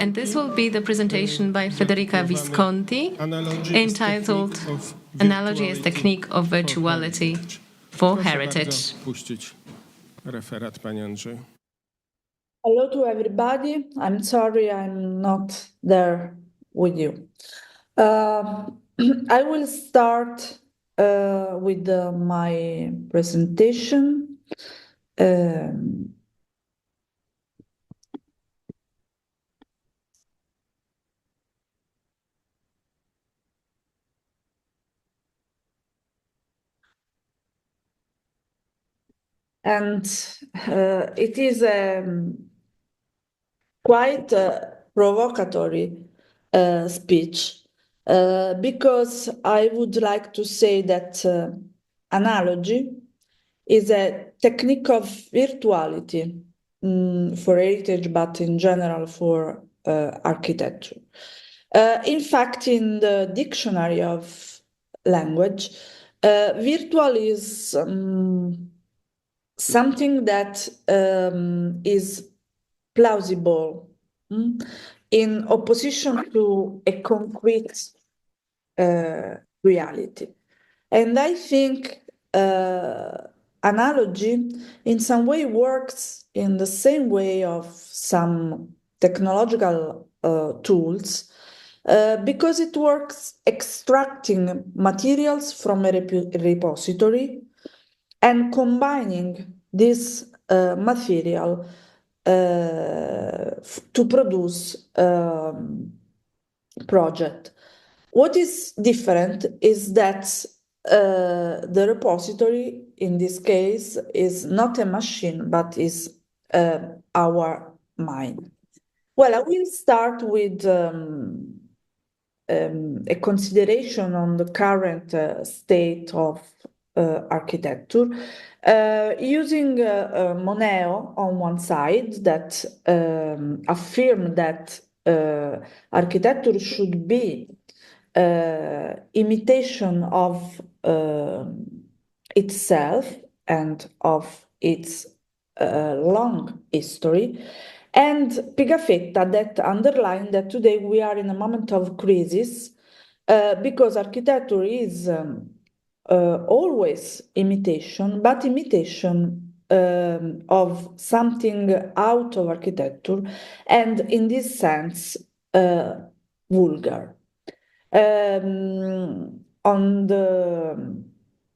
and this will be the presentation by Federica Visconti entitled Analogy as Technique of Virtuality for Heritage. Hello to everybody. I'm sorry I'm not there with you. I will start with my presentation. And it is quite a provocatory speech because I would like to say that analogy is a technique of virtuality for heritage, but in general for architecture. In fact, in the dictionary of language, virtual is something that is plausible in opposition to a concrete reality. And I think analogy in some way works in the same way of some technological tools because it works extracting materials from a repository and combining this material to produce project. What is different is that the repository in this case is not a machine, but is our mind. Well, I will start with a consideration on the current state of architecture, using Moneo on one side that affirmed that architecture should be imitation of itself and of its long history, and Pigafetta that underlined that today we are in a moment of crisis because architecture is always imitation, but imitation of something out of architecture, and in this sense, vulgar. On the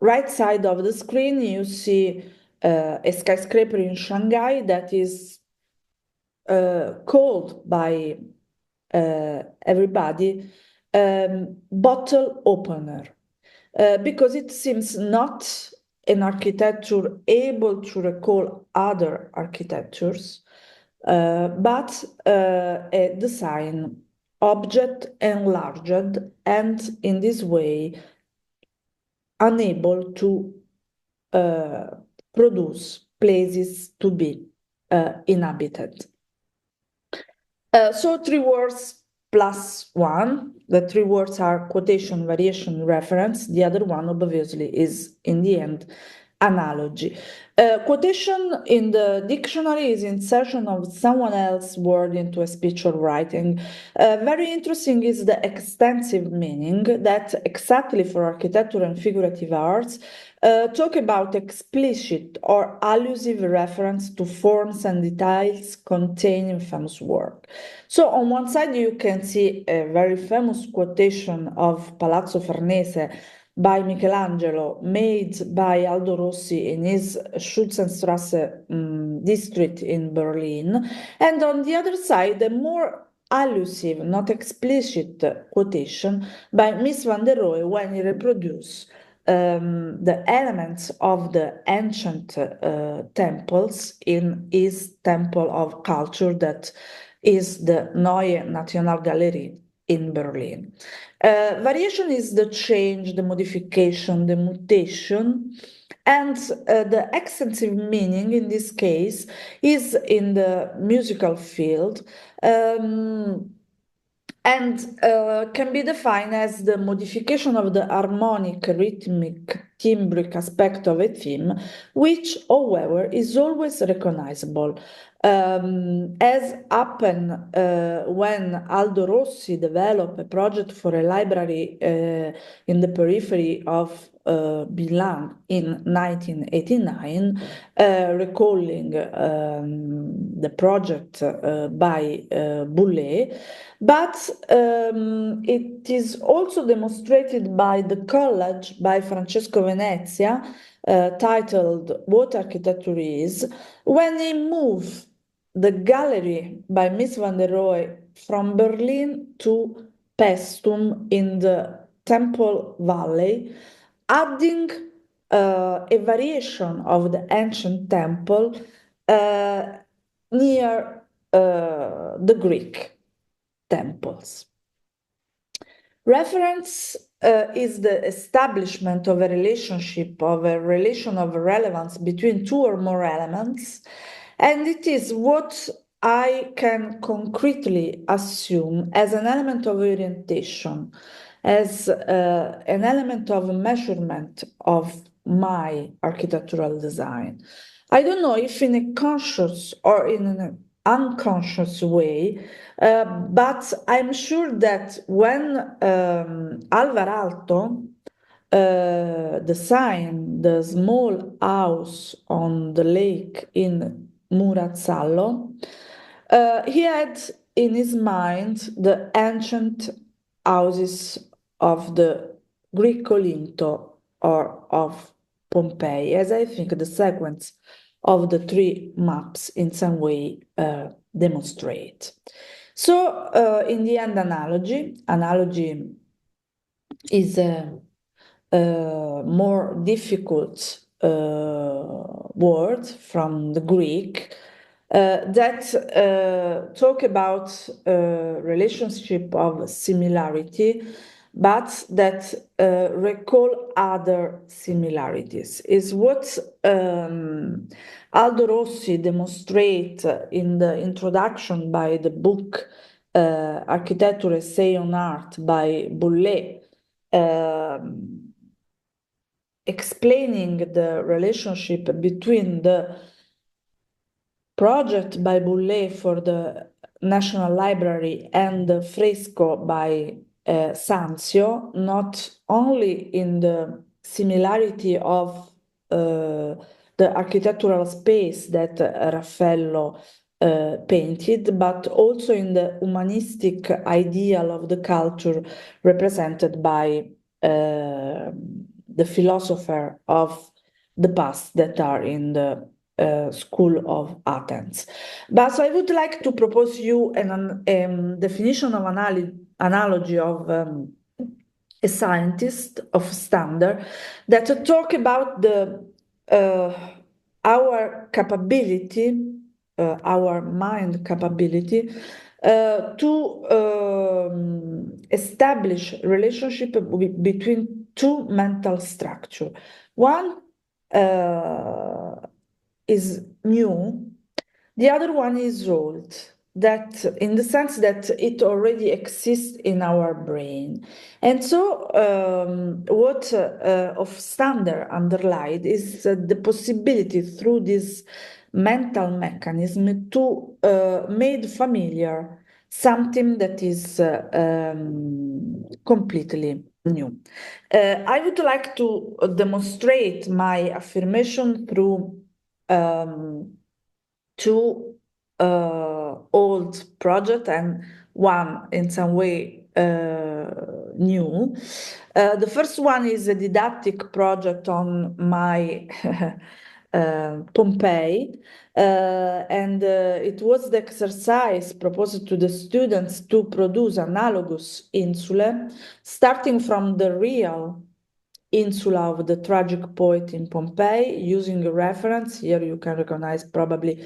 right side of the screen, you see a skyscraper in Shanghai that is called by everybody bottle opener. Because it seems not an architecture able to recall other architectures, but a design object enlarged and in this way unable to produce places to be inhabited. So 3 words plus 1. The 3 words are quotation, variation, reference. The other one obviously is in the end analogy. Quotation in the dictionary is insertion of someone else's word into a speech or writing. Very interesting is the extensive meaning that exactly for architecture and figurative arts talk about explicit or allusive reference to forms and details contained in famous work. So on one side you can see a very famous quotation of Palazzo Farnese by Michelangelo, made by Aldo Rossi in his Schützenstrasse district in Berlin. And on the other side, a more allusive, not explicit quotation by Mies van der Rohe when he reproduced the elements of the ancient temples in his temple of culture that is the Neue Nationalgalerie in Berlin. Variation is the change, the modification, the mutation, and the extensive meaning in this case is in the musical field and can be defined as the modification of the harmonic, rhythmic, timbric aspect of a theme, which, however, is always recognizable. As happened when Aldo Rossi developed a project for a library in the periphery of Milan in 1989, recalling the project by Boulez, but it is also demonstrated by the collage by Francesco Venezia, titled What Architecture Is, when he moved the gallery by Miss van der Rohe from Berlin to Paestum in the Temple Valley, adding a variation of the ancient temple near the Greek temples. Reference is the establishment of a relationship, of a relation of relevance between two or more elements, and it is what I can concretely assume as an element of orientation, as an element of measurement of my architectural design. I don't know if in a conscious or in an unconscious way, but I'm sure that when Alvar Aalto designed the small house on the lake in Murazzallo, he had in his mind the ancient houses of the Greek Colinto or of Pompeii, as I think the sequence of the three maps in some way demonstrate. So in the end, analogy is a more difficult word from the Greek that talk about relationship of similarity, but that recall other similarities. Is what Aldo Rossi demonstrate in the introduction by the book Architecture Essay on Art by Boulez, explaining the relationship between the project by Boulez for the National Library and the fresco by Sanzio, not only in the similarity of the architectural space that Raffaello painted, but also in the humanistic ideal of the culture represented by the philosopher of the past that are in the School of Athens. But so I would like to propose you a definition of analogy of a scientist of standard that talk about the our capability, our mind capability to establish relationship between two mental structure. One is new, the other one is old, that in the sense that it already exists in our brain. And so what of standard underlined is the possibility through this mental mechanism to made familiar something that is completely new. I would like to demonstrate my affirmation through two old project and one in some way new. The first one is a didactic project on my Pompeii, and it was the exercise proposed to the students to produce analogous insulae, starting from the real insula of the tragic poet in Pompeii, using a reference. Here you can recognize probably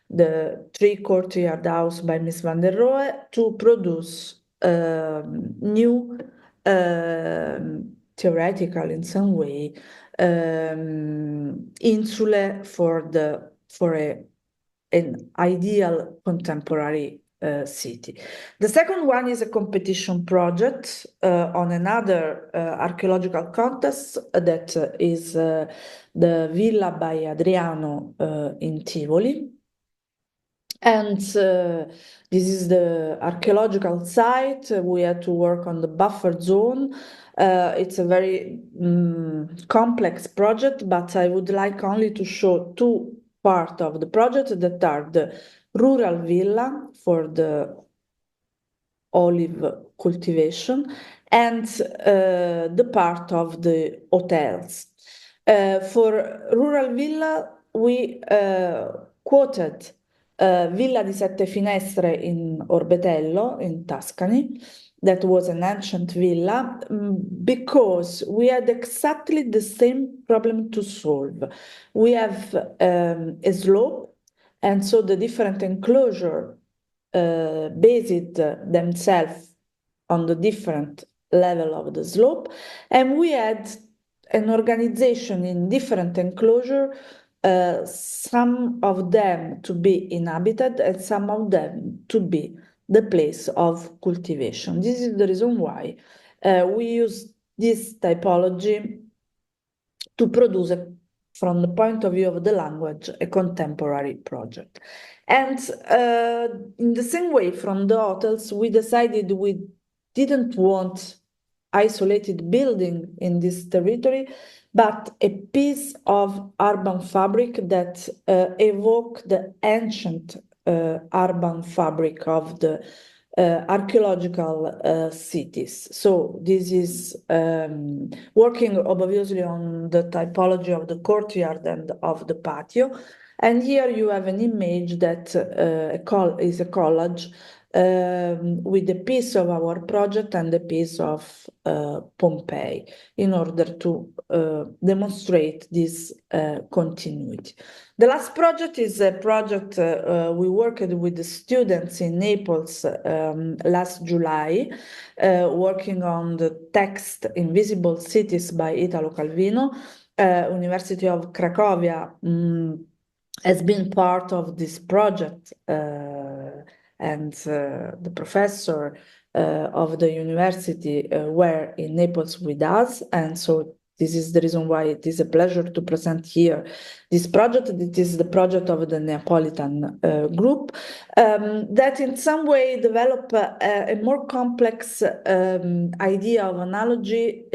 the Three Courtyard House by Miss van der Rohe, to produce new theoretical in some way insulae for an ideal contemporary city. The second one is a competition project on another archaeological contest that is the Villa by Adriano in Tivoli. And this is the archaeological site. We had to work on the buffer zone. It's a very complex project, but I would like only to show two parts of the project that are the rural villa for the olive cultivation and the part of the hotels. For rural villa, we quoted Villa di Sette Finestre in Orbetello, in Tuscany. That was an ancient villa because we had exactly the same problem to solve. We have a slope, and so the different enclosure based themselves on the different level of the slope, and we had an organization in different enclosure, some of them to be inhabited and some of them to be the place of cultivation. This is the reason why we use this typology to produce, from the point of view of the language, a contemporary project. And in the same way, from the hotels, we decided we didn't want isolated building in this territory, but a piece of urban fabric that evoke the ancient urban fabric of the archaeological cities. So this is working obviously on the typology of the courtyard and of the patio. And here you have an image that is a collage with a piece of our project and a piece of Pompeii in order to demonstrate this continuity. The last project is a project we worked with the students in Naples last July, working on the text Invisible Cities by Italo Calvino. University of Cracovia has been part of this project, and the professor of the university were in Naples with us, and so this is the reason why it is a pleasure to present here this project. It is the project of the Neapolitan group that in some way develop a more complex idea of analogy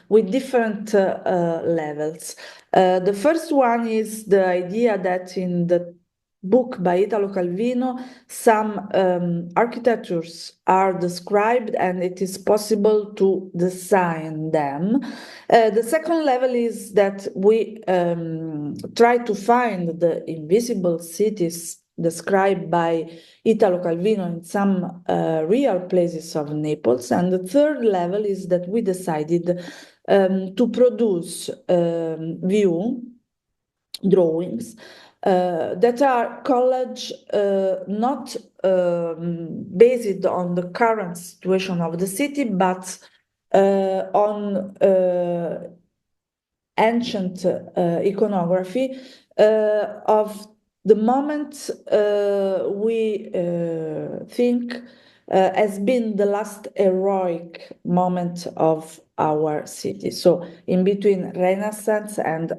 with different levels. The first one is the idea that in the book by Italo Calvino, some architectures are described and it is possible to design them. The second level is that we try to find the invisible cities described by Italo Calvino in some real places of Naples. And the third level is that we decided to produce view drawings that are collage not based on the current situation of the city, but on ancient iconography of the moment we think has been the last heroic moment of our city. So in between Renaissance and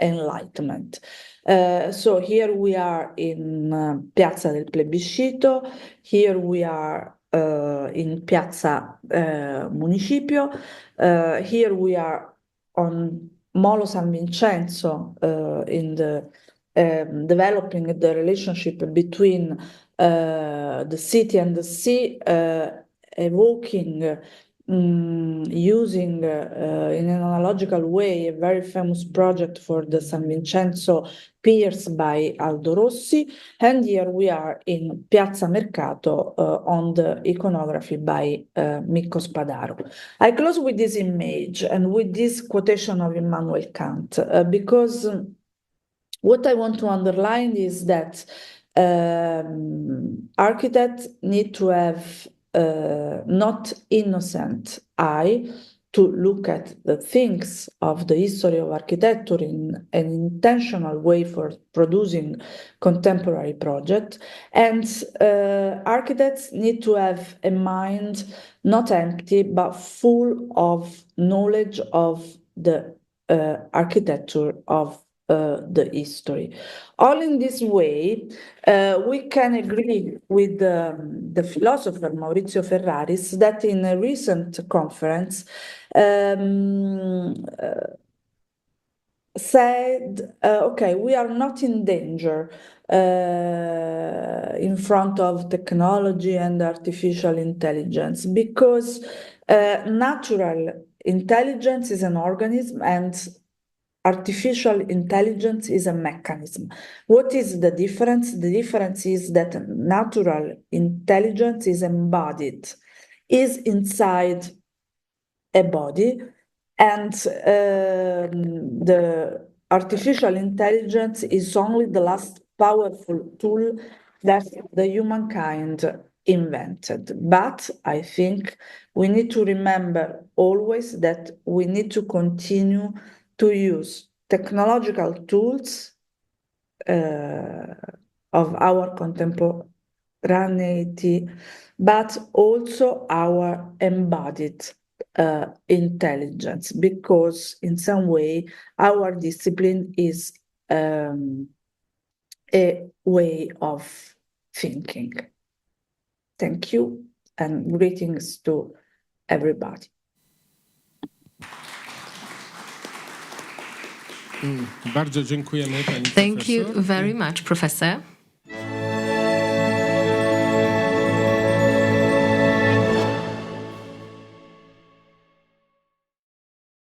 Enlightenment. So here we are in Piazza del Plebiscito. Here we are in Piazza Municipio. Here we are on Molo San Vincenzo in the developing the relationship between the city and the sea, evoking, using in an analogical way a very famous project for the San Vincenzo piers by Aldo Rossi. And here we are in Piazza Mercato on the iconography by Micco Spadaro. I close with this image and with this quotation of Immanuel Kant because what I want to underline is that architects need to have not innocent eye to look at the things of the history of architecture in an intentional way for producing contemporary projects. And architects need to have a mind not empty, but full of knowledge of the architecture of the history. All in this way, we can agree with the philosopher Maurizio Ferraris that in a recent conference said, okay, we are not in danger in front of technology and artificial intelligence because natural intelligence is an organism and artificial intelligence is a mechanism. What is the difference? The difference is that natural intelligence is embodied, is inside a body, and the artificial intelligence is only the last powerful tool that the humankind invented. But I think we need to remember always that we need to continue to use technological tools of our contemporaneity, but also our embodied intelligence, because in some way our discipline is a way of thinking. Thank you and greetings to everybody. Bardzo dziękujemy, pani Thank you profesor. very much, Professor.